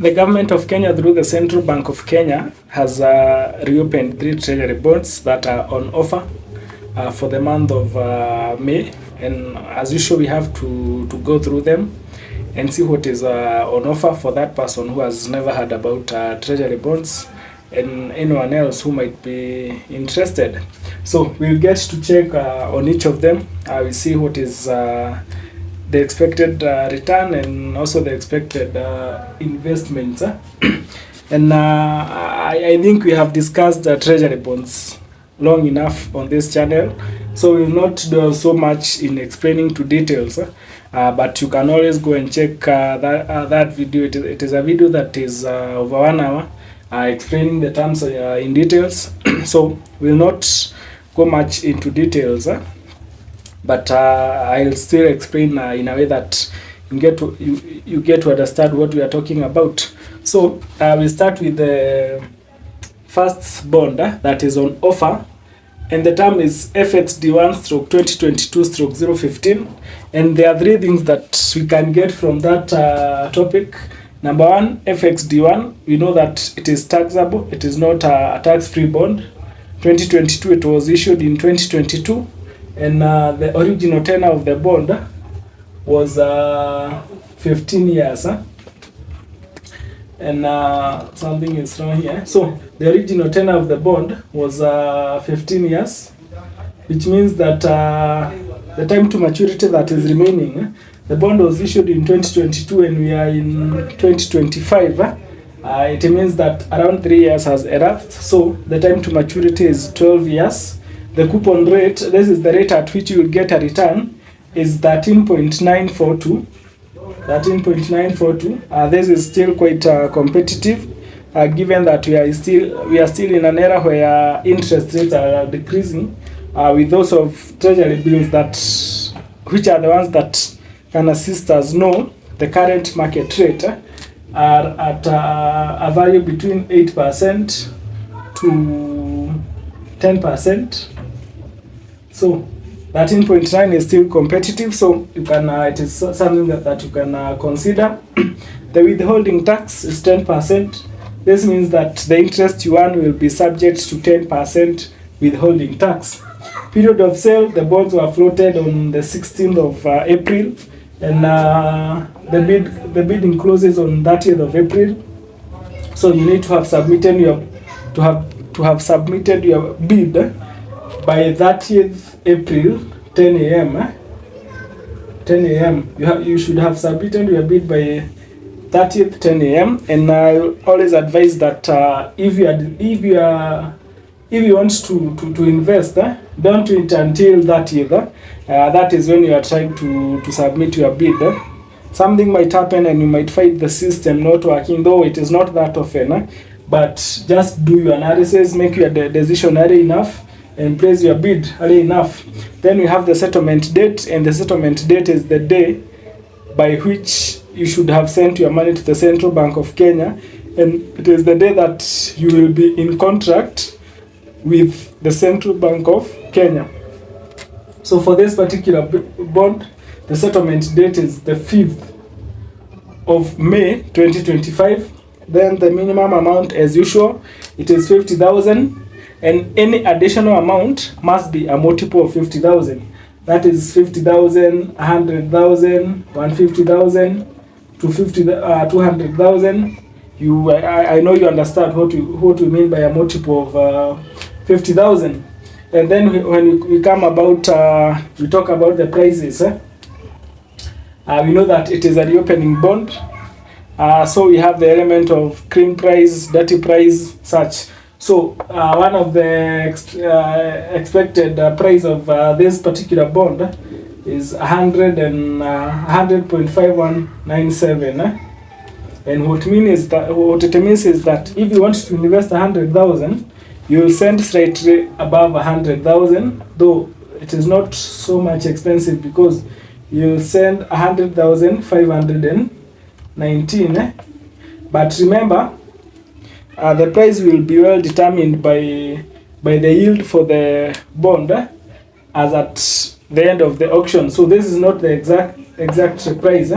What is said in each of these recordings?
The government of Kenya, through the Central Bank of Kenya, has reopened 3 treasury bonds that are on offer for the month of May. And as usual, we have to go through them and see what is on offer for that person who has never heard about treasury bonds and anyone else who might be interested. So we'll get to check on each of them. We see what is the expected return and also the expected investments. And I think we have discussed treasury bonds long enough on this channel, so we will not do so much in explaining to details, but you can always go and check that video. It is a video that is over 1 hour explaining the terms in details. So we will not go much into details, but I'll still explain in a way that you get to understand what we are talking about. So we'll start with the first bond that is on offer, and the term is FXD1/2022/015, and there are 3 things that we can get from that topic. Number 1, FXD1, we know that it is taxable. It is not a tax-free bond. 2022, it was issued in 2022, and the original tenor of the bond was 15 years. And something is wrong here. So the original tenor of the bond was 15 years, which means that the time to maturity that is remaining, the bond was issued in 2022 and we are in 2025. It means that around 3 years has elapsed. So the time to maturity is 12 years. The coupon rate, this is the rate at which you will get a return, is 13.942. 13.942. This is still quite competitive, given that we are still in an era where interest rates are decreasing, with those of treasury bills which are the ones that can assist us know the current market rate are at a value between 8% to 10%. So 13.9 is still competitive, so you can it is something that you can consider. The withholding tax is 10%. This means that the interest you earn will be subject to 10% withholding tax. Period of sale, the bonds were floated on the 16th of April, and the bidding closes on 30th of April. So you need to have submitted your bid by 30th April 10 a.m. 10 a.m. You should have submitted your bid by 30th 10 a.m. and I always advise that if you want to invest, don't wait until 30th. That is when you are trying to submit your bid. Something might happen and you might find the system not working, though it is not that often. But just do your analysis, make your decision early enough, and place your bid early enough. Then we have the settlement date, and the settlement date is the day by which you should have sent your money to the Central Bank of Kenya, and it is the day that you will be in contract with the Central Bank of Kenya. So for this particular bond, the settlement date is the 5th of May 2025. Then the minimum amount, as usual, it is 50,000. And any additional amount must be a multiple of 50,000. That is 50,000, 100,000, 150,000, 200,000. I know you understand what we mean by a multiple of 50,000. And then when we come about, we talk about the prices. We know that it is a reopening bond. So we have the element of cream price, dirty price, such. So one of the expected price of this particular bond is 100.5197. And what it means is that if you want to invest 100,000, you will send slightly above 100,000, though it is not so much expensive because you will send 100,519. But remember, the price will be well determined by the yield for the bond as at the end of the auction. So this is not the exact price.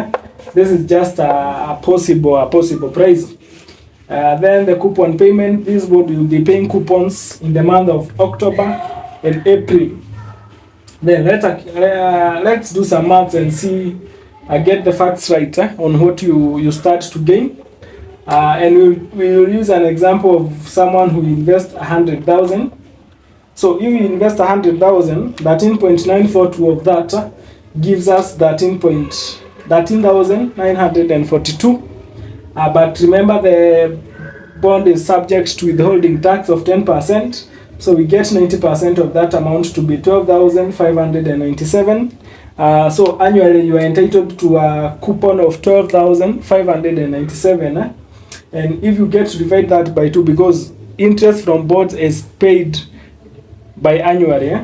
This is just a possible price. Then the coupon payment, this board will be paying coupons in the month of October and April. Then let's do some maths and see, get the facts right on what you start to gain. And we'll use an example of someone who invests 100,000. So if you invest 100,000, 13.942 of that gives us 13,942. But remember, the bond is subject to withholding tax of 10%. So we get 90% of that amount to be 12,597. So annually you are entitled to a coupon of 12,597. And if you get to divide that by 2, because interest from bonds is paid by annually.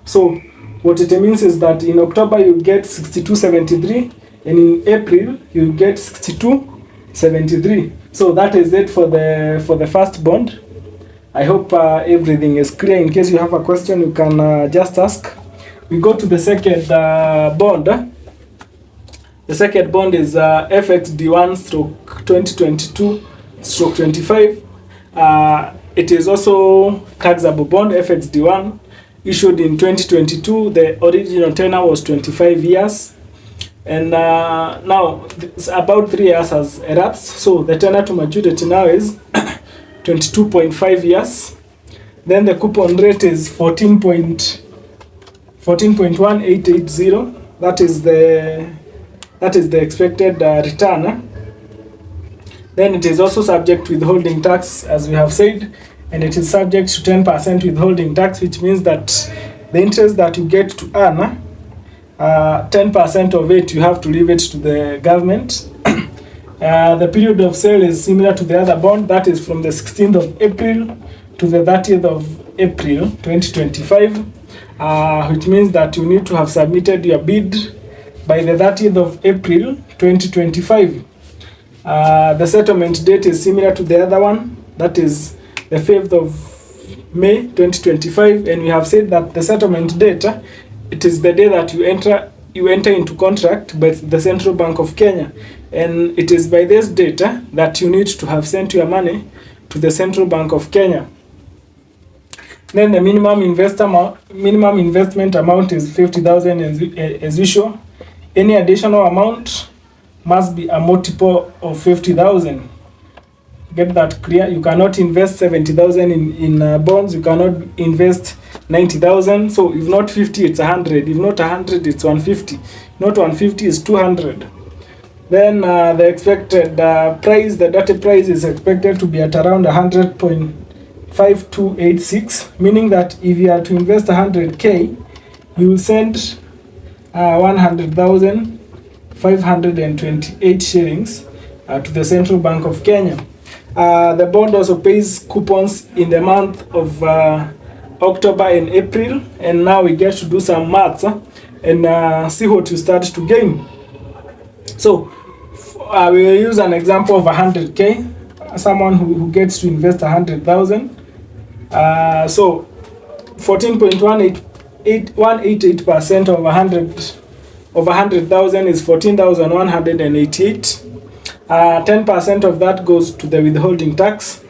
So what it means is that in October you get 62.73, and in April you get 62.73. So that is it for the first bond. I hope everything is clear. In case you have a question, you can just ask. We go to the second bond. The second bond is FXD1/2022/25. It is also taxable bond, FXD1, issued in 2022. The original tenor was 25 years. And now it's about 3 years has elapsed. So the tenor to maturity now is 22.5 years. Then the coupon rate is 14.1880. That is the expected return. Then it is also subject to withholding tax, as we have said, and it is subject to 10% withholding tax, which means that the interest that you get to earn, 10% of it you have to leave it to the government. The period of sale is similar to the other bond, that is from the 16th of April to the 30th of April 2025, which means that you need to have submitted your bid by the 30th of April 2025. The settlement date is similar to the other one, that is the 5th of May 2025, and we have said that the settlement date, it is the day that you enter into contract by the Central Bank of Kenya, and it is by this date that you need to have sent your money to the Central Bank of Kenya. Then the minimum investment amount is 50,000 as usual. Any additional amount must be a multiple of 50,000. Get that clear? You cannot invest 70,000 in bonds. You cannot invest 90,000. So if not 50, it's 100. If not 100, it's 150. Not 150 is 200. Then the expected price, the data price is expected to be at around 100.5286, meaning that if you are to invest 100K, you will send 100,528 shillings to the Central Bank of Kenya. The bond also pays coupons in the month of October and April, and now we get to do some maths and see what you start to gain. So we will use an example of 100K, someone who gets to invest 100,000. So 14.188% of 100,000 is 14,188. 10% of that goes to the withholding tax.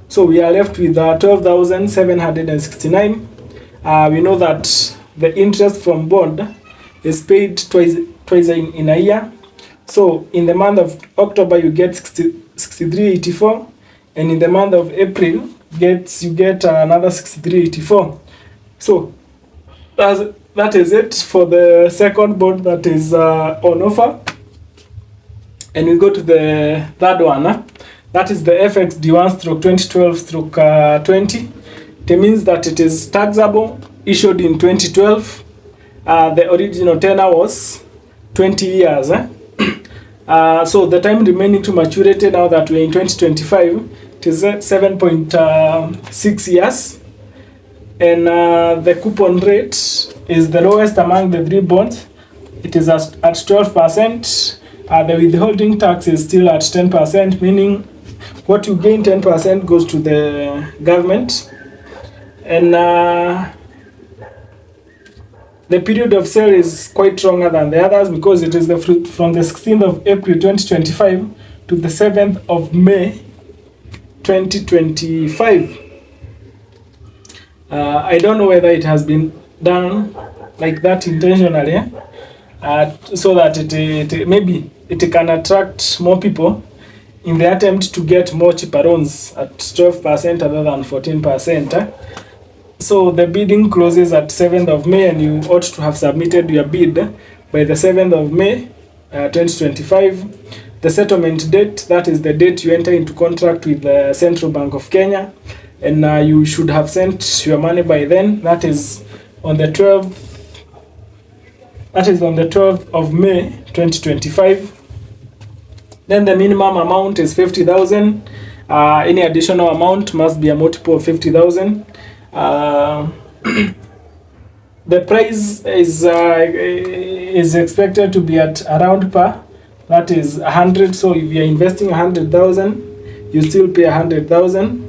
So we are left with 12,769. We know that the interest from bond is paid twice in a year. So in the month of October you get 63.84, and in the month of April you get another 63.84. So that is it for the second bond that is on offer. And we go to the third one. That is the FXD1/2012/20. It means that it is taxable, issued in 2012. The original tenor was 20 years. So the time remaining to maturity, now that we're in 2025, it is 7.6 years. And the coupon rate is the lowest among the three bonds. It is at 12%. The withholding tax is still at 10%, meaning what you gain 10% goes to the government. And The period of sale is quite longer than the others because it is from the 16th of April 2025 to the 7th of May 2025. I don't know whether it has been done like that intentionally, so that it maybe it can attract more people in the attempt to get more cheaper loans at 12% other than 14%. So the bidding closes at 7th of May, and you ought to have submitted your bid by the 7th of May 2025. The settlement date, that is the date you enter into contract with the Central Bank of Kenya, and you should have sent your money by then. That is on the 12th. That is on the 12th of May 2025. Then the minimum amount is 50,000. Any additional amount must be a multiple of 50,000. The price is expected to be at around par, that is 100. So if you are investing 100,000, you still pay 100,000,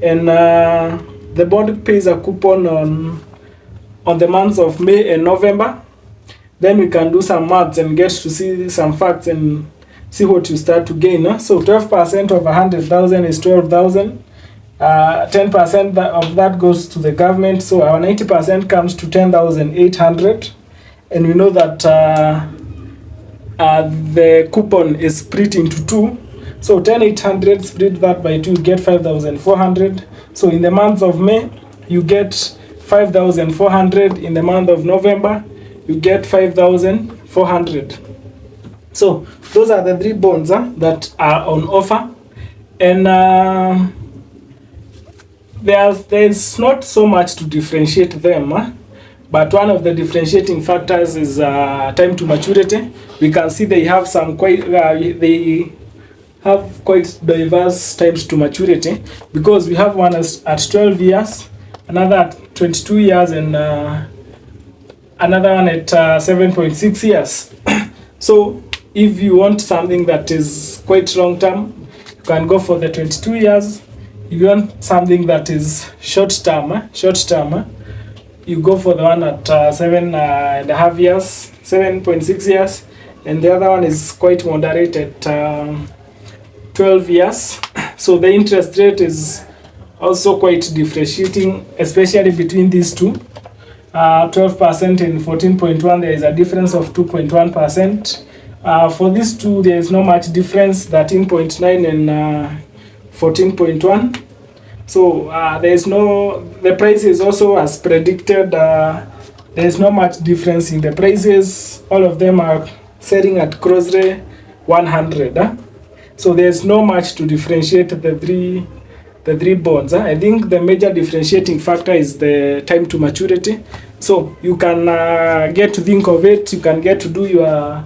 and the bond pays a coupon on the months of May and November. Then we can do some maths and get to see some facts and see what you start to gain. So 12% of 100,000 is 12,000. 10% of that goes to the government, so our 90% comes to 10,800, and we know that the coupon is split into two, so 10,800 split that by 2, you get 5,400. So in the month of May you get 5,400, in the month of November you get 5,400. So those are the three bonds that are on offer, and there's not so much to differentiate them, but one of the differentiating factors is time to maturity. We can see they have they have quite diverse times to maturity, because we have one at 12 years, another at 22 years, and another one at 7.6 years. So if you want something that is quite long term, you can go for the 22 years. If you want something that is short term, you go for the one at 7.5 years, 7.6 years, and the other one is quite moderate at 12 years. So the interest rate is also quite differentiating, especially between these two. 12% and 14.1, there is a difference of 2.1%. For these two, there is not much difference, 13.9 and 14.1. So the price is also as predicted. There is not much difference in the prices. All of them are selling at Treasury 100. So there's no much to differentiate the three bonds. I think the major differentiating factor is the time to maturity. So you can get to think of it, you can get to do your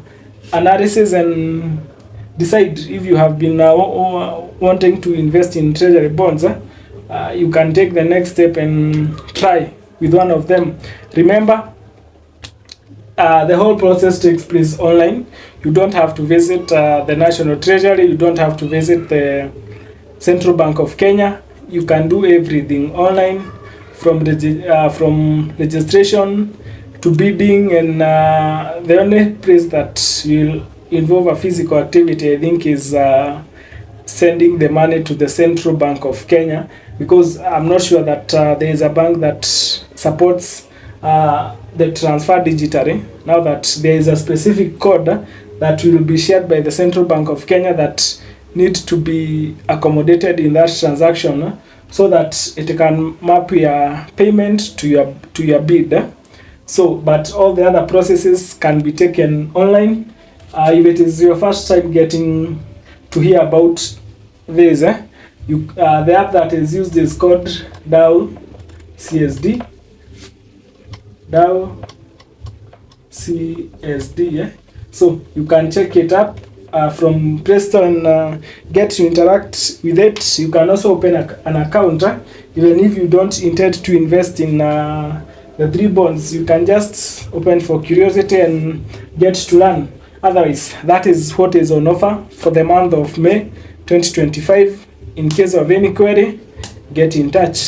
analysis and decide if you have been wanting to invest in treasury bonds. You can take the next step and try with one of them. Remember, the whole process takes place online. You don't have to visit the National Treasury, you don't have to visit the Central Bank of Kenya. You can do everything online, from registration to bidding, and the only place that will involve a physical activity, I think, is sending the money to the Central Bank of Kenya, because I'm not sure that there is a bank that supports the transfer digitally. Now that there is a specific code that will be shared by the Central Bank of Kenya that needs to be accommodated in that transaction, so that it can map your payment to your bid. So, but all the other processes can be taken online. If it is your first time getting to hear about this, the app that is used is called DAO CSD. DAO CSD. So you can check it up from Play Store and get to interact with it. You can also open an account, even if you don't intend to invest in the three bonds. You can just open for curiosity and get to learn. Otherwise, that is what is on offer for the month of May 2025. In case of any query, get in touch.